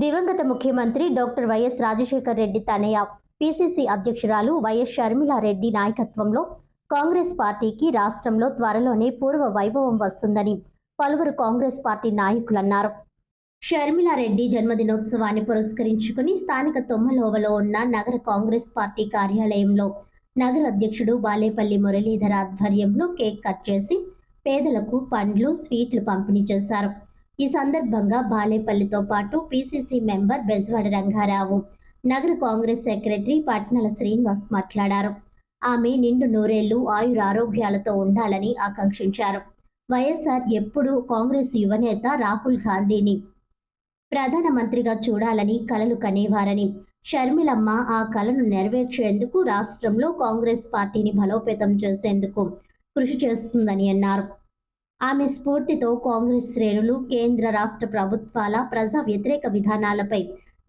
దివంగత ముఖ్యమంత్రి doctor YS Rajasekhar Reddy తనయ PCC అధ్యక్షురాలు వైఎస్ షర్మిలారెడ్డి నాయకత్వంలో కాంగ్రెస్ పార్టీకి రాష్ట్రంలో త్వరలోనే పూర్వ వైభవం వస్తుందని పలువురు కాంగ్రెస్ పార్టీ నాయకులన్నారు. షర్మిలారెడ్డి జన్మదినోత్సవాన్ని పురస్కరించుకుని స్థానిక తొమ్మలోవలో ఉన్న నగర కాంగ్రెస్ పార్టీ కార్యాలయంలో నగర అధ్యక్షుడు బాలేపల్లి మురళీధర్ ఆధ్వర్యంలో కేక్ కట్ చేసి పేదలకు పండ్లు, స్వీట్లు పంపిణీ చేశారు. ఈ సందర్భంగా బాలేపల్లితో పాటు పిసిసి మెంబర్ బెజవాడ రంగారావు, నగర కాంగ్రెస్ సెక్రటరీ పట్నాల శ్రీనివాస్ మాట్లాడారు. ఆమె నిండు నూరేళ్లు ఆయురారోగ్యాలతో ఉండాలని ఆకాంక్షించారు. వైఎస్ఆర్ ఎప్పుడూ కాంగ్రెస్ యువనేత రాహుల్ గాంధీని ప్రధానమంత్రిగా చూడాలని కలలు కనేవారని, షర్మిలమ్మ ఆ కలను నెరవేర్చేందుకు రాష్ట్రంలో కాంగ్రెస్ పార్టీని బలోపేతం చేసేందుకు కృషి చేస్తుందని అన్నారు. ఆమె స్ఫూర్తితో కాంగ్రెస్ శ్రేణులు కేంద్ర రాష్ట్ర ప్రభుత్వాల ప్రజా వ్యతిరేక విధానాలపై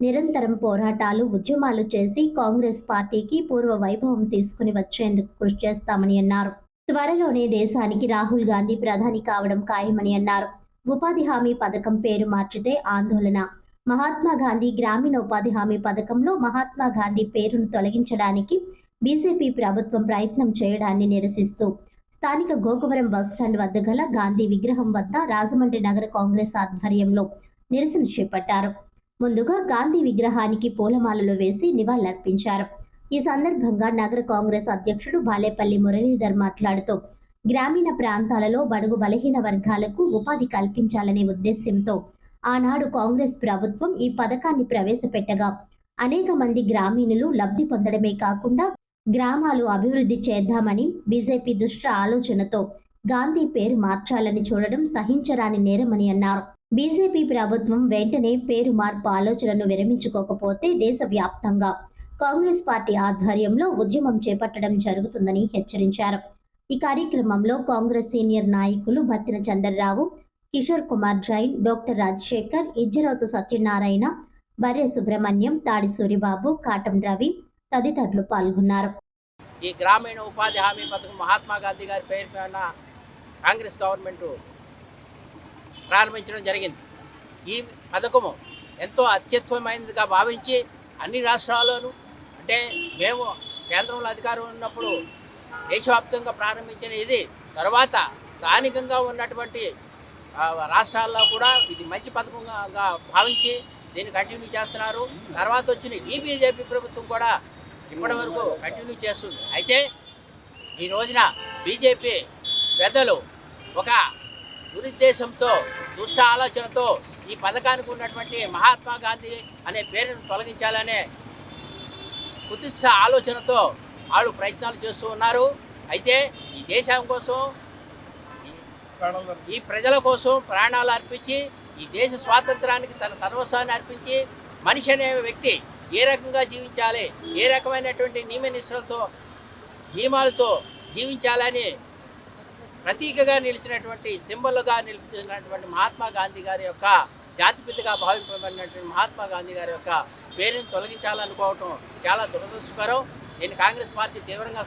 నిరంతరం పోరాటాలు, ఉద్యమాలు చేసి కాంగ్రెస్ పార్టీకి పూర్వ వైభవం తీసుకుని వచ్చేందుకు కృషి చేస్తామని అన్నారు. త్వరలోనే దేశానికి రాహుల్ గాంధీ ప్రధాని కావడం ఖాయమని అన్నారు. ఉపాధి హామీ పథకం పేరు మార్చితే ఆందోళన. మహాత్మా గాంధీ గ్రామీణ ఉపాధి హామీ పథకంలో మహాత్మా గాంధీ పేరును తొలగించడానికి బీజేపీ ప్రభుత్వం ప్రయత్నం చేయడాన్ని నిరసిస్తూ స్థానిక గోకవరం బస్టాండ్ వద్ద గల గాంధీ విగ్రహం వద్ద రాజమండ్రి నగర కాంగ్రెస్ ఆధ్వర్యంలో నిరసన చేపట్టారు. ముందుగా గాంధీ విగ్రహానికి పూలమాలలు వేసి నివాళులర్పించారు. ఈ సందర్భంగా నగర కాంగ్రెస్ అధ్యక్షుడు బాలేపల్లి మురళీధర్ మాట్లాడుతూ గ్రామీణ ప్రాంతాలలో బడుగు బలహీన వర్గాలకు ఉపాధి కల్పించాలనే ఉద్దేశ్యంతో ఆనాడు కాంగ్రెస్ ప్రభుత్వం ఈ పథకాన్ని ప్రవేశపెట్టగా అనేక మంది గ్రామీణులు లబ్ధి పొందడమే కాకుండా గ్రామాలు అభివృద్ధి చేద్దామని బీజేపీ దుష్ట ఆలోచనతో గాంధీ పేరు మార్చాలని చూడడం సహించరాని నేరమని అన్నారు. బీజేపీ ప్రభుత్వం వెంటనే పేరు మార్పు ఆలోచనను విరమించుకోకపోతే దేశవ్యాప్తంగా కాంగ్రెస్ పార్టీ ఆధ్వర్యంలో ఉద్యమం చేపట్టడం జరుగుతుందని హెచ్చరించారు. ఈ కార్యక్రమంలో కాంగ్రెస్ సీనియర్ నాయకులు బత్తిన చంద్రరావు, కిషోర్ కుమార్ జైన్, డాక్టర్ రాజశేఖర్, ఇజ్జరౌతు సత్యనారాయణ, బర్రె సుబ్రహ్మణ్యం, తాడి సూరిబాబు, కాటం రవి తదితరులు పాల్గొన్నారు. ఈ గ్రామీణ ఉపాధి హామీ పథకం మహాత్మా గాంధీ గారి పేరు పైన కాంగ్రెస్ గవర్నమెంట్ ప్రారంభించడం జరిగింది. ఈ పథకము ఎంతో అత్యుత్తమైనదిగా భావించి అన్ని రాష్ట్రాల్లోనూ, అంటే మేము కేంద్రంలో అధికారం ఉన్నప్పుడు దేశవ్యాప్తంగా ప్రారంభించిన ఇది తర్వాత స్థానికంగా ఉన్నటువంటి రాష్ట్రాల్లో కూడా ఇది మంచి పథకంగా భావించి దీన్ని కంటిన్యూ చేస్తున్నారు. తర్వాత వచ్చిన ఈ బీజేపీ ప్రభుత్వం కూడా ఇప్పటి వరకు కంటిన్యూ చేస్తుంది. అయితే ఈ రోజున బీజేపీ పెద్దలు ఒక దురుద్దేశంతో, దుష్ట ఆలోచనతో ఈ పథకానికి ఉన్నటువంటి మహాత్మా గాంధీ అనే పేరును తొలగించాలనే కుతిత్స ఆలోచనతో వాళ్ళు ప్రయత్నాలు చేస్తూ ఉన్నారు. అయితే ఈ దేశం కోసం, ఈ ప్రజల కోసం ప్రాణాలు అర్పించి, ఈ దేశ స్వాతంత్రానికి తన సర్వస్వాన్ని అర్పించి మనిషి అనే వ్యక్తి ఏ రకంగా జీవించాలి, ఏ రకమైనటువంటి నియమాలతో జీవించాలని ప్రతీకగా నిలిచినటువంటి, సింబల్గా నిలిచినటువంటి మహాత్మా గాంధీ గారి యొక్క జాతిపితగా భావింపబడినటువంటి మహాత్మా గాంధీ గారి యొక్క పేరును తొలగించాలనుకోవటం చాలా దురదృష్టకరం. నేను కాంగ్రెస్ పార్టీ తీవ్రంగా